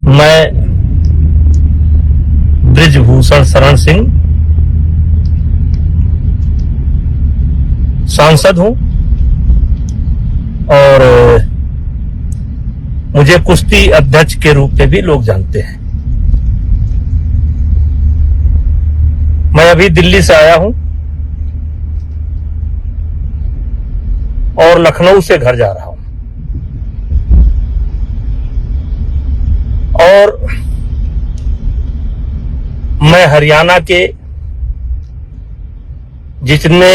मैं बृजभूषण शरण सिंह सांसद हूं और मुझे कुश्ती अध्यक्ष के रूप में भी लोग जानते हैं। मैं अभी दिल्ली से आया हूं और लखनऊ से घर जा रहा हूं और मैं हरियाणा के जितने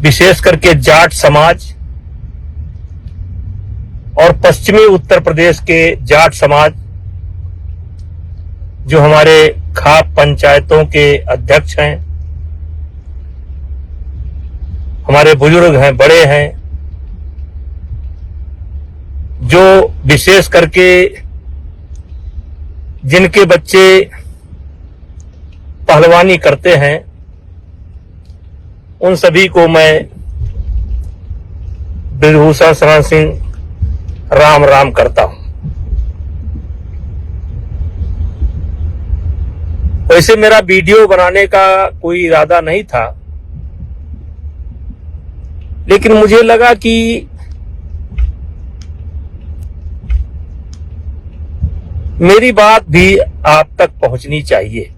विशेष करके जाट समाज और पश्चिमी उत्तर प्रदेश के जाट समाज जो हमारे खाप पंचायतों के अध्यक्ष हैं, हमारे बुजुर्ग हैं, बड़े हैं, जो विशेष करके जिनके बच्चे पहलवानी करते हैं, उन सभी को मैं बृजभूषण शरण सिंह राम राम करता हूं। वैसे मेरा वीडियो बनाने का कोई इरादा नहीं था, लेकिन मुझे लगा कि मेरी बात भी आप तक पहुंचनी चाहिए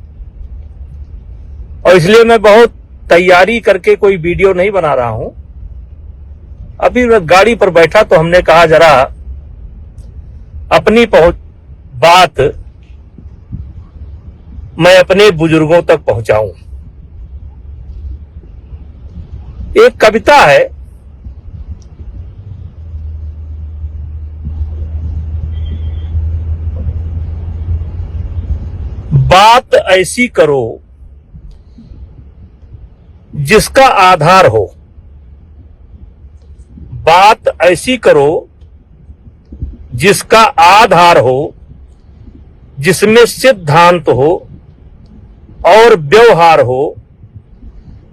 और इसलिए मैं बहुत तैयारी करके कोई वीडियो नहीं बना रहा हूं। अभी मैं गाड़ी पर बैठा तो हमने कहा जरा अपनी बात मैं अपने बुजुर्गों तक पहुंचाऊं। एक कविता है, बात ऐसी करो जिसका आधार हो, बात ऐसी करो जिसका आधार हो, जिसमें सिद्धांत हो और व्यवहार हो।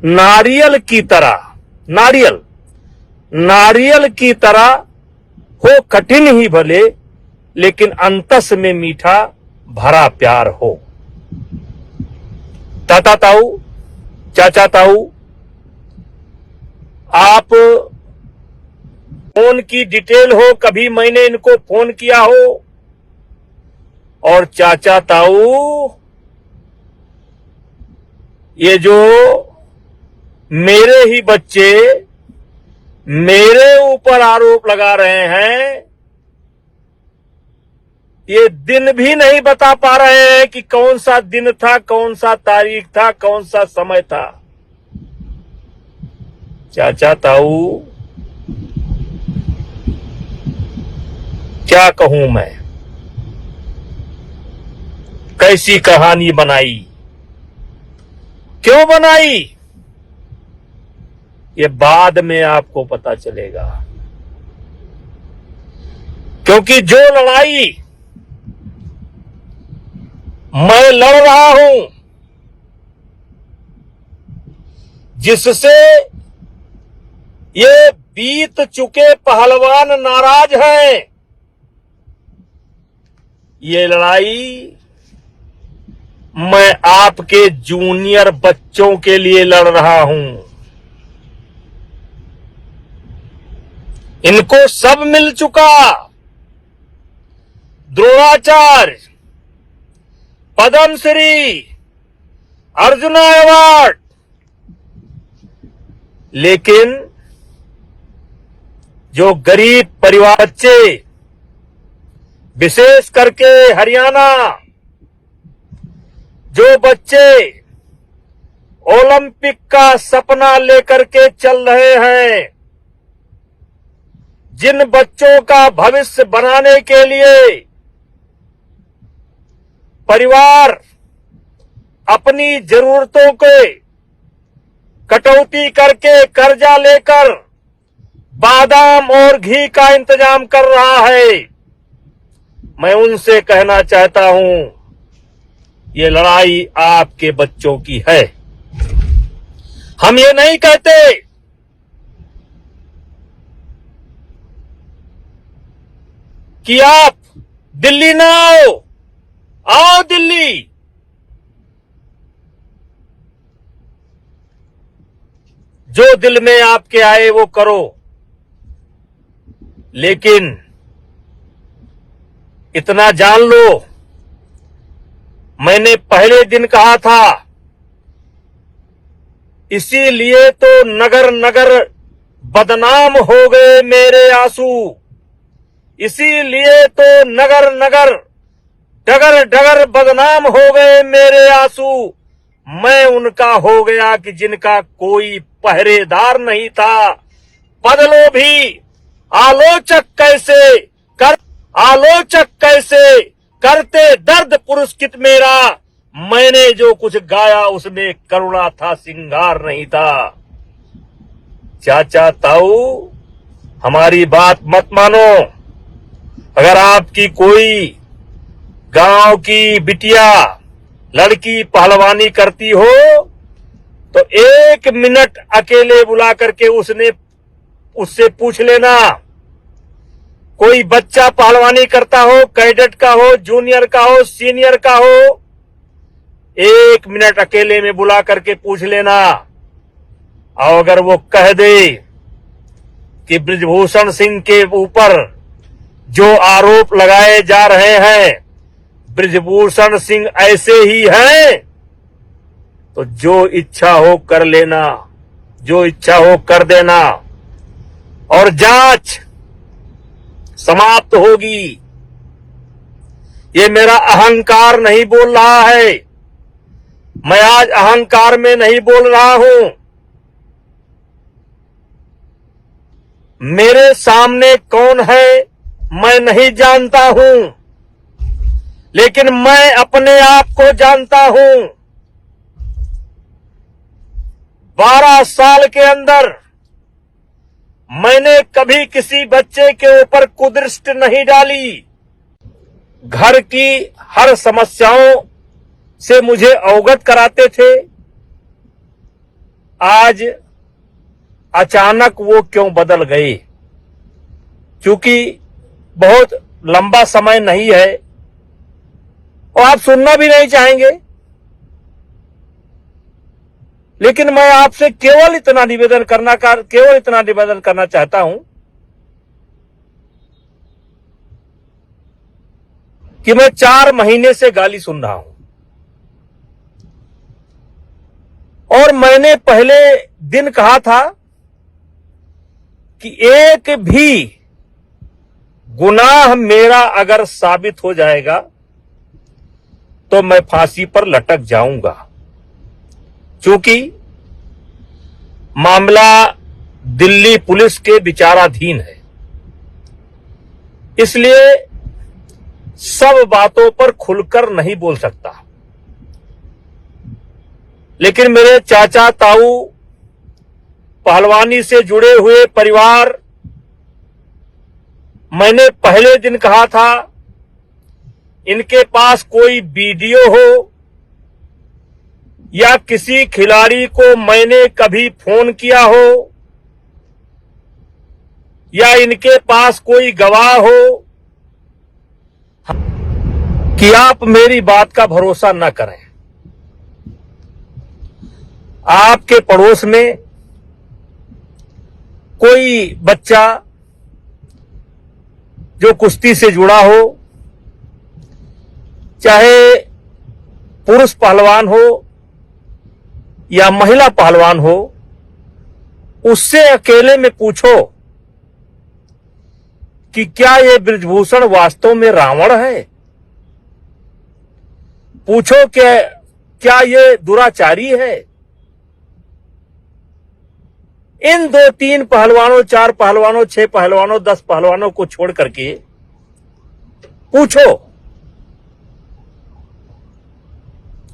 नारियल की तरह, नारियल की तरह हो कठिन ही भले, लेकिन अंतस में मीठा भरा प्यार हो। ताता ताऊ, चाचा ताऊ, आप फोन की डिटेल हो, कभी मैंने इनको फोन किया हो, और चाचा ताऊ ये जो मेरे ही बच्चे मेरे ऊपर आरोप लगा रहे हैं, ये दिन भी नहीं बता पा रहे हैं कि कौन सा दिन था, कौन सा तारीख था, कौन सा समय था। चाचा ताऊ क्या कहूं मैं, कैसी कहानी बनाई, क्यों बनाई, ये बाद में आपको पता चलेगा। क्योंकि जो लड़ाई मैं लड़ रहा हूं, जिससे ये बीत चुके पहलवान नाराज हैं, ये लड़ाई मैं आपके जूनियर बच्चों के लिए लड़ रहा हूं। इनको सब मिल चुका, द्रोणाचार्य, पद्मश्री, अर्जुन अवार्ड, लेकिन जो गरीब परिवार बच्चे, विशेष करके हरियाणा, जो बच्चे ओलंपिक का सपना लेकर के चल रहे हैं, जिन बच्चों का भविष्य बनाने के लिए परिवार अपनी जरूरतों के कटौती करके कर्जा लेकर बादाम और घी का इंतजाम कर रहा है, मैं उनसे कहना चाहता हूं, ये लड़ाई आपके बच्चों की है। हम ये नहीं कहते कि आप दिल्ली ना आओ दिल्ली। जो दिल में आपके आए वो करो, लेकिन इतना जान लो, मैंने पहले दिन कहा था, इसीलिए तो नगर नगर बदनाम हो गए मेरे आंसू, इसीलिए तो नगर नगर डगर डगर बदनाम हो गए मेरे आंसू। मैं उनका हो गया कि जिनका कोई पहरेदार नहीं था। बदलो भी आलोचक कैसे करते दर्द पुरस्कृत मेरा। मैंने जो कुछ गाया उसमें करुणा था, सिंगार नहीं था। चाचा ताऊ, हमारी बात मत मानो। अगर आपकी कोई गांव की बिटिया लड़की पहलवानी करती हो तो 1 मिनट अकेले बुला करके उससे पूछ लेना। कोई बच्चा पहलवानी करता हो, कैडेट का हो, जूनियर का हो, सीनियर का हो, 1 मिनट अकेले में बुला करके पूछ लेना। और अगर वो कह दे कि बृजभूषण सिंह के ऊपर जो आरोप लगाए जा रहे हैं बृजभूषण सिंह ऐसे ही हैं, तो जो इच्छा हो कर लेना, जो इच्छा हो कर देना, और जांच समाप्त होगी। ये मेरा अहंकार नहीं बोल रहा है, मैं आज अहंकार में नहीं बोल रहा हूं। मेरे सामने कौन है मैं नहीं जानता हूं, लेकिन मैं अपने आप को जानता हूं। 12 साल के अंदर मैंने कभी किसी बच्चे के ऊपर कुदृष्टि नहीं डाली। घर की हर समस्याओं से मुझे अवगत कराते थे। आज अचानक वो क्यों बदल गए? क्योंकि बहुत लंबा समय नहीं है और आप सुनना भी नहीं चाहेंगे, लेकिन मैं आपसे केवल इतना निवेदन करना चाहता हूं कि मैं 4 महीने से गाली सुन रहा हूं और मैंने पहले दिन कहा था कि एक भी गुनाह मेरा अगर साबित हो जाएगा तो मैं फांसी पर लटक जाऊंगा, क्योंकि मामला दिल्ली पुलिस के विचाराधीन है। इसलिए सब बातों पर खुलकर नहीं बोल सकता। लेकिन मेरे चाचा ताऊ, पहलवानी से जुड़े हुए परिवार, मैंने पहले दिन कहा था, इनके पास कोई वीडियो हो या किसी खिलाड़ी को मैंने कभी फोन किया हो या इनके पास कोई गवाह हो, कि आप मेरी बात का भरोसा न करें। आपके पड़ोस में कोई बच्चा जो कुश्ती से जुड़ा हो, चाहे पुरुष पहलवान हो या महिला पहलवान हो, उससे अकेले में पूछो कि क्या ये बृजभूषण वास्तव में रावण है? पूछो कि क्या ये दुराचारी है? इन 2-3 पहलवानों, 4 पहलवानों, 6 पहलवानों, 10 पहलवानों को छोड़ करके पूछो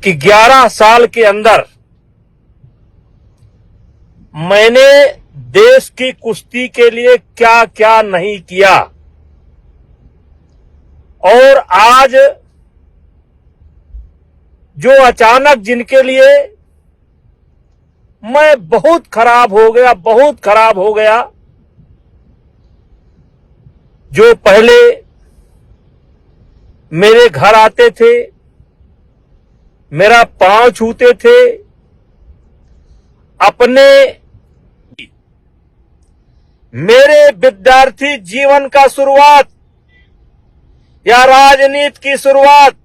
कि 11 साल के अंदर मैंने देश की कुश्ती के लिए क्या क्या नहीं किया, और आज जो अचानक जिनके लिए मैं बहुत खराब हो गया, जो पहले मेरे घर आते थे, मेरा पांव छूते थे, अपने मेरे विद्यार्थी जीवन का शुरुआत या राजनीति की शुरुआत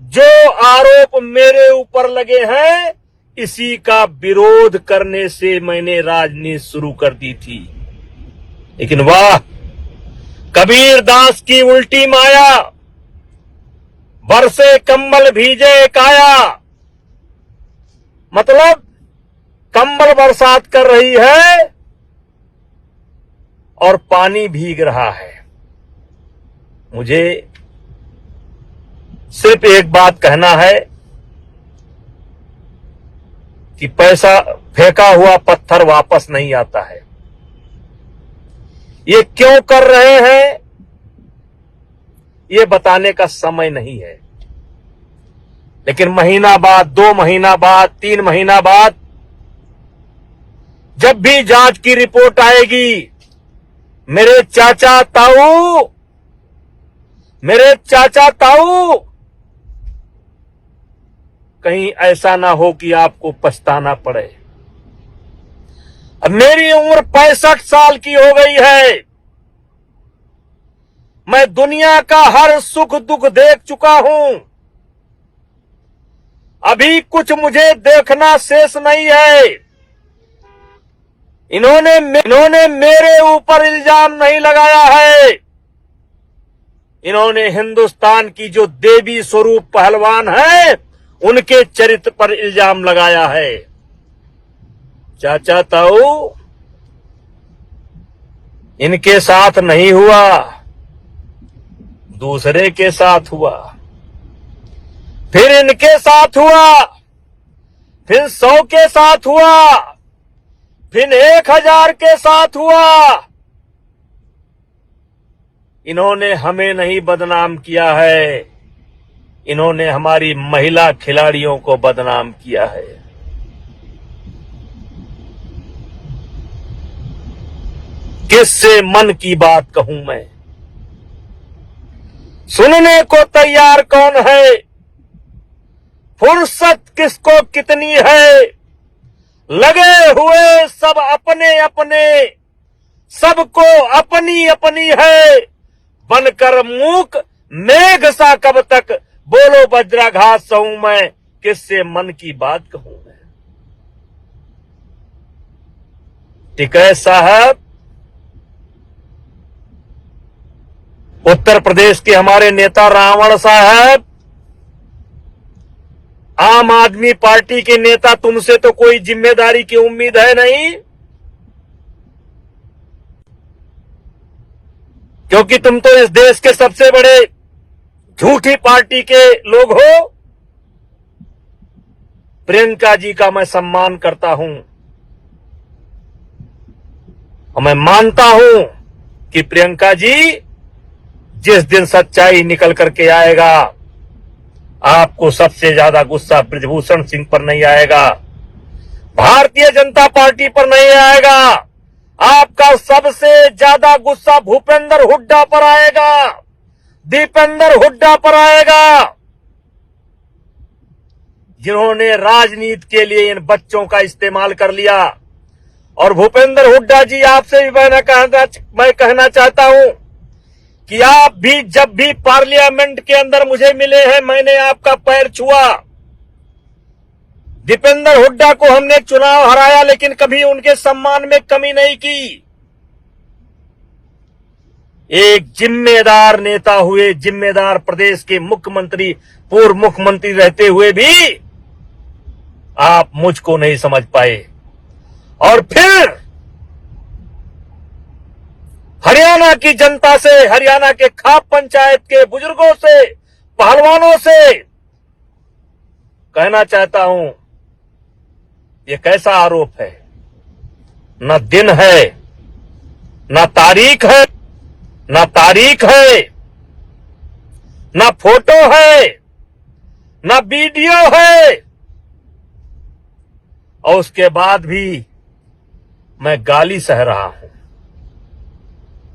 जो आरोप मेरे ऊपर लगे हैं, इसी का विरोध करने से मैंने राजनीति शुरू कर दी थी। लेकिन वाह, कबीर दास की उल्टी माया, बरसे कंबल भीजे काया। मतलब कंबल बरसात कर रही है और पानी भीग रहा है। मुझे सिर्फ एक बात कहना है कि पैसा फेंका हुआ पत्थर वापस नहीं आता है। ये क्यों कर रहे हैं, ये बताने का समय नहीं है। लेकिन महीना बाद, 2 महीना बाद, 3 महीना बाद जब भी जांच की रिपोर्ट आएगी, मेरे चाचा ताऊ कहीं ऐसा ना हो कि आपको पछताना पड़े। अब मेरी उम्र 65 साल की हो गई है। मैं दुनिया का हर सुख दुख देख चुका हूं। अभी कुछ मुझे देखना शेष नहीं है। इन्होंने मेरे ऊपर इल्जाम नहीं लगाया है। इन्होंने हिंदुस्तान की जो देवी स्वरूप पहलवान है, उनके चरित्र पर इल्जाम लगाया है। चाचा ताऊ, इनके साथ नहीं हुआ, दूसरे के साथ हुआ, फिर इनके साथ हुआ, फिर 100 के साथ हुआ, फिर 1000 के साथ हुआ। इन्होंने हमें नहीं बदनाम किया है, इन्होंने हमारी महिला खिलाड़ियों को बदनाम किया है। किससे मन की बात कहूं मैं? सुनने को तैयार कौन है? फुर्सत किसको कितनी है? लगे हुए सब अपने अपने, सबको अपनी अपनी है। बनकर मूक मेघ सा कब तक, बोलो वज्राघात सहूं मैं, किससे मन की बात कहूं मैं? टिकैत साहब, उत्तर प्रदेश के हमारे नेता रावण साहब, आम आदमी पार्टी के नेता, तुमसे तो कोई जिम्मेदारी की उम्मीद है नहीं, क्योंकि तुम तो इस देश के सबसे बड़े झूठी पार्टी के लोग हो। प्रियंका जी का मैं सम्मान करता हूं और मैं मानता हूं कि प्रियंका जी जिस दिन सच्चाई निकल करके आएगा, आपको सबसे ज्यादा गुस्सा ब्रजभूषण सिंह पर नहीं आएगा, भारतीय जनता पार्टी पर नहीं आएगा, आपका सबसे ज्यादा गुस्सा भूपेंद्र हुड्डा पर आएगा, दीपेंद्र हुड्डा पर आएगा, जिन्होंने राजनीति के लिए इन बच्चों का इस्तेमाल कर लिया। और भूपेंद्र हुड्डा जी, आपसे भी मैं कहना चाहता हूं कि आप भी जब भी पार्लियामेंट के अंदर मुझे मिले हैं, मैंने आपका पैर छुआ। दीपेंद्र हुड्डा को हमने चुनाव हराया, लेकिन कभी उनके सम्मान में कमी नहीं की। एक जिम्मेदार नेता हुए, जिम्मेदार प्रदेश के मुख्यमंत्री, पूर्व मुख्यमंत्री रहते हुए भी आप मुझको नहीं समझ पाए। और फिर हरियाणा की जनता से, हरियाणा के खाप पंचायत के बुजुर्गों से, पहलवानों से कहना चाहता हूं, ये कैसा आरोप है? न दिन है, न तारीख है, न तारीख है, न फोटो है, न वीडियो है, और उसके बाद भी मैं गाली सह रहा हूं।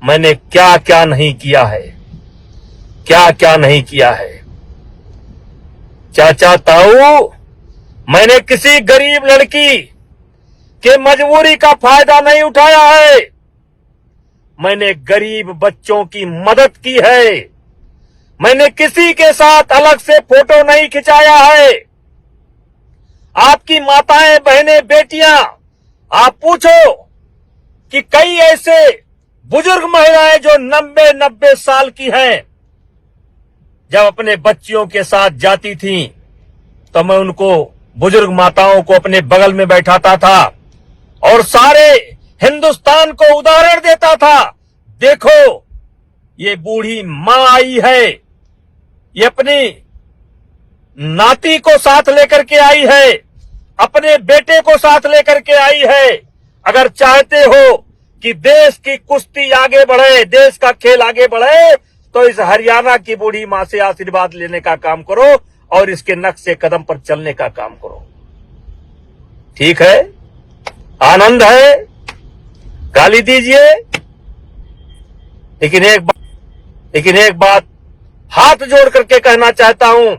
मैंने क्या क्या नहीं किया है। क्या क्या नहीं किया है। चाचा ताऊ, मैंने किसी गरीब लड़की के मजबूरी का फायदा नहीं उठाया है। मैंने गरीब बच्चों की मदद की है। मैंने किसी के साथ अलग से फोटो नहीं खिंचाया है। आपकी माताएं, बहनें, बेटियां, आप पूछो कि कई ऐसे बुजुर्ग महिलाएं जो 90-90 साल की हैं, जब अपने बच्चियों के साथ जाती थीं, तो मैं उनको, बुजुर्ग माताओं को अपने बगल में बैठाता था और सारे हिंदुस्तान को उदाहरण देता था। देखो, ये बूढ़ी मां आई है, ये अपनी नाती को साथ लेकर के आई है, अपने बेटे को साथ लेकर के आई है। अगर चाहते हो कि देश की कुश्ती आगे बढ़े, देश का खेल आगे बढ़े, तो इस हरियाणा की बूढ़ी मां से आशीर्वाद लेने का काम करो और इसके नक्शे कदम पर चलने का काम करो। ठीक है, आनंद है, गाली दीजिए, लेकिन एक बात हाथ जोड़ करके कहना चाहता हूं,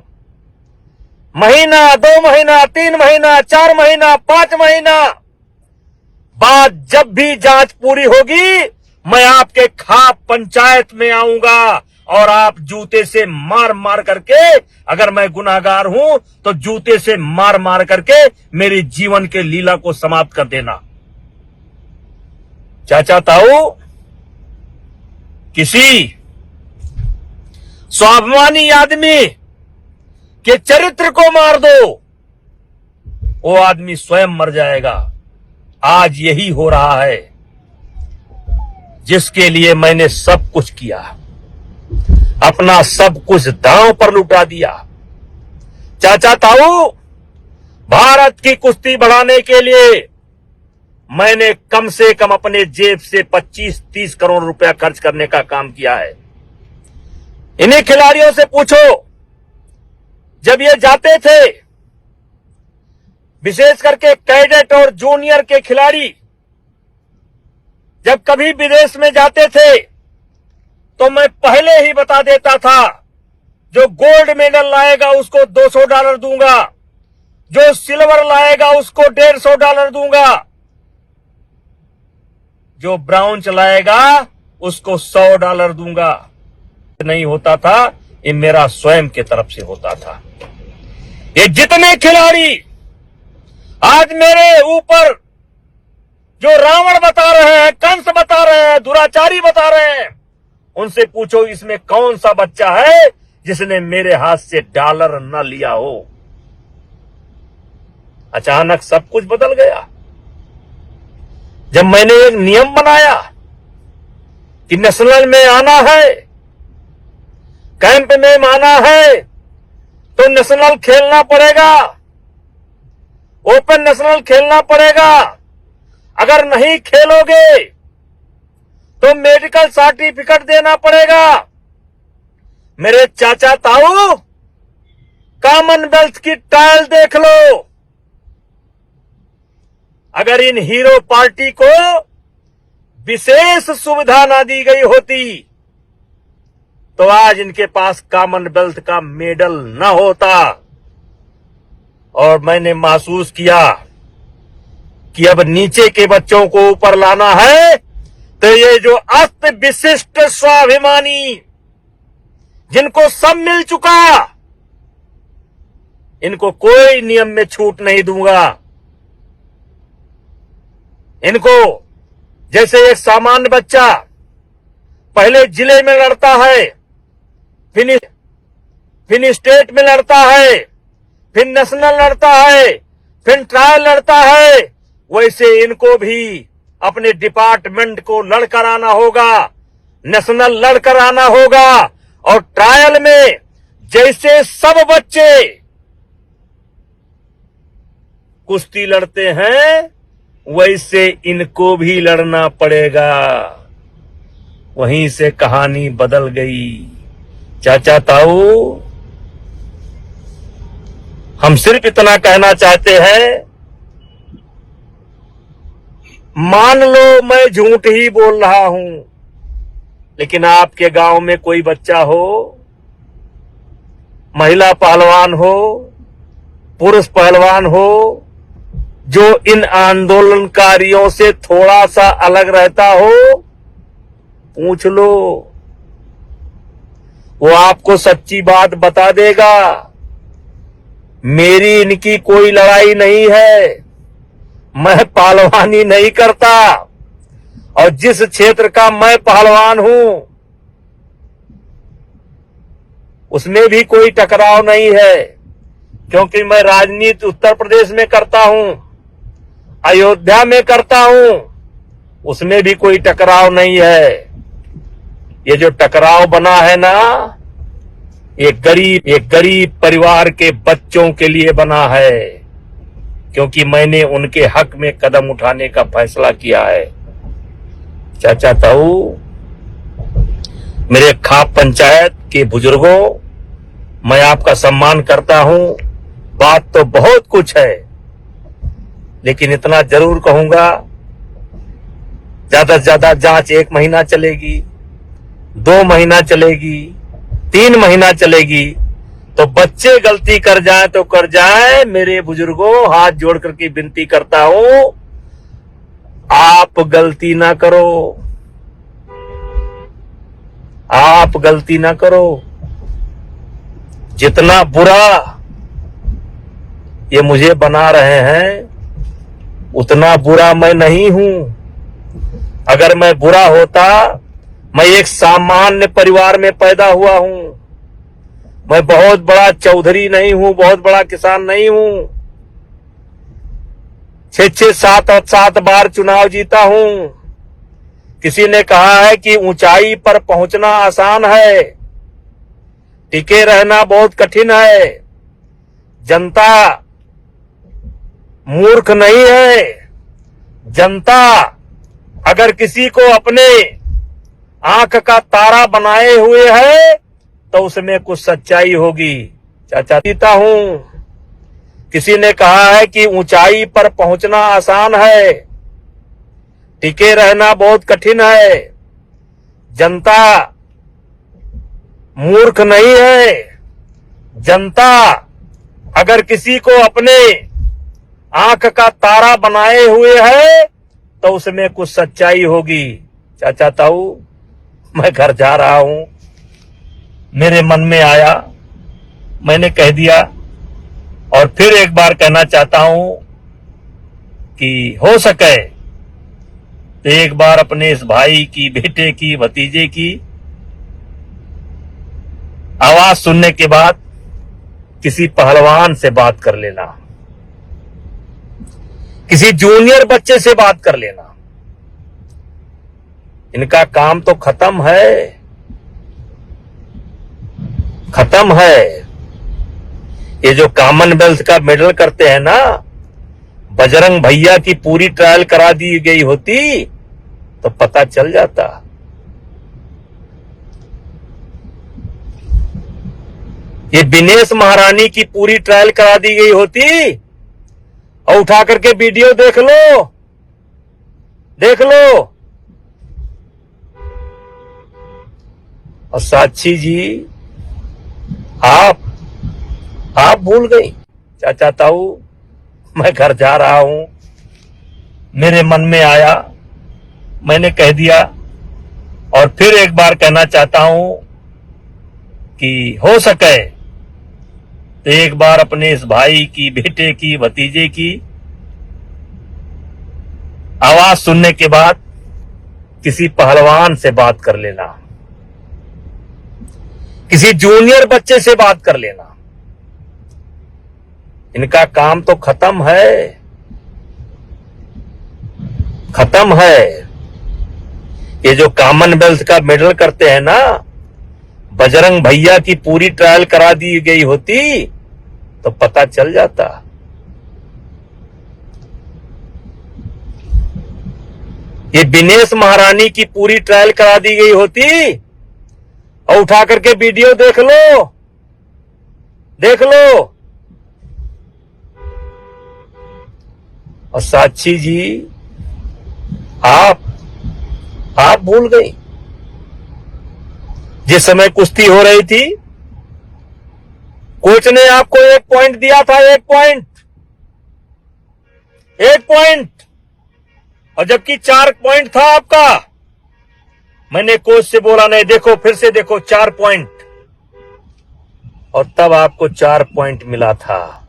महीना, 2 महीना, 3 महीना, 4 महीना, 5 महीना बाद जब भी जांच पूरी होगी, मैं आपके खाप पंचायत में आऊंगा और आप जूते से मार मार करके, अगर मैं गुनाहगार हूं तो जूते से मार मार करके मेरे जीवन के लीला को समाप्त कर देना। चाचा ताऊ, किसी स्वाभिमानी आदमी के चरित्र को मार दो, वो आदमी स्वयं मर जाएगा। आज यही हो रहा है, जिसके लिए मैंने सब कुछ किया, अपना सब कुछ दांव पर लुटा दिया। चाचा ताऊ, भारत की कुश्ती बढ़ाने के लिए मैंने कम से कम अपने जेब से 25-30 करोड़ रुपया खर्च करने का काम किया है। इन्हीं खिलाड़ियों से पूछो, जब ये जाते थे, विशेष करके कैडेट और जूनियर के खिलाड़ी जब कभी विदेश में जाते थे, तो मैं पहले ही बता देता था, जो गोल्ड मेडल लाएगा उसको $200 दूंगा, जो सिल्वर लाएगा उसको $150 दूंगा, जो ब्राउंज लाएगा उसको $100 दूंगा। नहीं होता था, ये मेरा स्वयं के तरफ से होता था। ये जितने खिलाड़ी आज मेरे ऊपर जो रावण बता रहे हैं, कंस बता रहे हैं, दुराचारी बता रहे हैं, उनसे पूछो इसमें कौन सा बच्चा है जिसने मेरे हाथ से डॉलर न लिया हो। अचानक सब कुछ बदल गया जब मैंने एक नियम बनाया कि नेशनल में आना है, कैंप में आना है तो नेशनल खेलना पड़ेगा, ओपन नेशनल खेलना पड़ेगा। अगर नहीं खेलोगे तो मेडिकल सर्टिफिकेट देना पड़ेगा। मेरे चाचा ताऊ, कॉमनवेल्थ की ट्रायल देख लो। अगर इन हीरो पार्टी को विशेष सुविधा ना दी गई होती तो आज इनके पास कॉमनवेल्थ का मेडल न होता। और मैंने महसूस किया कि अब नीचे के बच्चों को ऊपर लाना है, तो ये जो अस्त विशिष्ट स्वाभिमानी, जिनको सब मिल चुका, इनको कोई नियम में छूट नहीं दूंगा। इनको, जैसे एक सामान्य बच्चा पहले जिले में लड़ता है, फिर स्टेट में लड़ता है, फिर नेशनल लड़ता है, फिर ट्रायल लड़ता है, वैसे इनको भी अपने डिपार्टमेंट को लड़कर आना होगा, नेशनल लड़कर आना होगा। और ट्रायल में जैसे सब बच्चे कुश्ती लड़ते हैं, वैसे इनको भी लड़ना पड़ेगा। वहीं से कहानी बदल गई। चाचा ताऊ, हम सिर्फ इतना कहना चाहते हैं, मान लो मैं झूठ ही बोल रहा हूं, लेकिन आपके गांव में कोई बच्चा हो महिला पहलवान हो, पुरुष पहलवान हो, जो इन आंदोलनकारियों से थोड़ा सा अलग रहता हो, पूछ लो, वो आपको सच्ची बात बता देगा। मेरी इनकी कोई लड़ाई नहीं है, मैं पहलवानी नहीं करता, और जिस क्षेत्र का मैं पहलवान हूं उसमें भी कोई टकराव नहीं है, क्योंकि मैं राजनीति उत्तर प्रदेश में करता हूं, अयोध्या में करता हूं, उसमें भी कोई टकराव नहीं है। ये जो टकराव बना है ना, ये गरीब परिवार के बच्चों के लिए बना है, क्योंकि मैंने उनके हक में कदम उठाने का फैसला किया है। चाचा ताऊ, मेरे खाप पंचायत के बुजुर्गों, मैं आपका सम्मान करता हूं। बात तो बहुत कुछ है, लेकिन इतना जरूर कहूंगा, ज्यादा से ज्यादा जांच 1 महीना चलेगी, 2 महीना चलेगी, 3 महीना चलेगी, तो बच्चे गलती कर जाएं तो कर जाएं। मेरे बुजुर्गों, हाथ जोड़ करके विनती करता हूं, आप गलती ना करो, आप गलती ना करो। जितना बुरा ये मुझे बना रहे हैं, उतना बुरा मैं नहीं हूं। अगर मैं बुरा होता, मैं एक सामान्य परिवार में पैदा हुआ हूं। मैं बहुत बड़ा चौधरी नहीं हूं, बहुत बड़ा किसान नहीं हूं। 6-6, 7 बार चुनाव जीता हूं। किसी ने कहा है कि ऊंचाई पर पहुंचना आसान है, टिके रहना बहुत कठिन है। जनता मूर्ख नहीं है। जनता अगर किसी को अपने आंख का तारा बनाए हुए है, तो उसमें कुछ सच्चाई होगी। चाचा जीता हूं। किसी ने कहा है कि ऊंचाई पर पहुंचना आसान है, टिके रहना बहुत कठिन है। जनता मूर्ख नहीं है। जनता अगर किसी को अपने आंख का तारा बनाए हुए है, तो उसमें कुछ सच्चाई होगी। चाचा ताऊ, मैं घर जा रहा हूं, मेरे मन में आया, मैंने कह दिया, और फिर एक बार कहना चाहता हूं कि हो सके तो एक बार अपने इस भाई की, बेटे की, भतीजे की आवाज सुनने के बाद किसी पहलवान से बात कर लेना, किसी जूनियर बच्चे से बात कर लेना। इनका काम तो खत्म है, खत्म है। ये जो कॉमनवेल्थ का मेडल करते हैं ना, बजरंग भैया की पूरी ट्रायल करा दी गई होती तो पता चल जाता। ये दिनेश महारानी की पूरी ट्रायल करा दी गई होती, और उठा करके वीडियो देख लो, देख लो। और साक्षी जी, आप भूल गई। चाचा ताऊ, मैं घर जा रहा हूं, मेरे मन में आया, मैंने कह दिया, और फिर एक बार कहना चाहता हूं कि हो सके तो एक बार अपने इस भाई की, बेटे की, भतीजे की आवाज सुनने के बाद किसी पहलवान से बात कर लेना, किसी जूनियर बच्चे से बात कर लेना। इनका काम तो खत्म है, खत्म है। ये जो कॉमनवेल्थ का मेडल करते हैं ना, बजरंग भैया की पूरी ट्रायल करा दी गई होती तो पता चल जाता। ये दिनेश महारानी की पूरी ट्रायल करा दी गई होती, और उठा करके वीडियो देख लो, देख लो। और साक्षी जी, आप भूल गई। जिस समय कुश्ती हो रही थी, कोच ने आपको 1 पॉइंट दिया था, 1 पॉइंट, 1 पॉइंट, और जबकि 4 पॉइंट था आपका। मैंने कोच से बोला नहीं, देखो फिर से देखो 4 पॉइंट, और तब आपको 4 पॉइंट मिला था।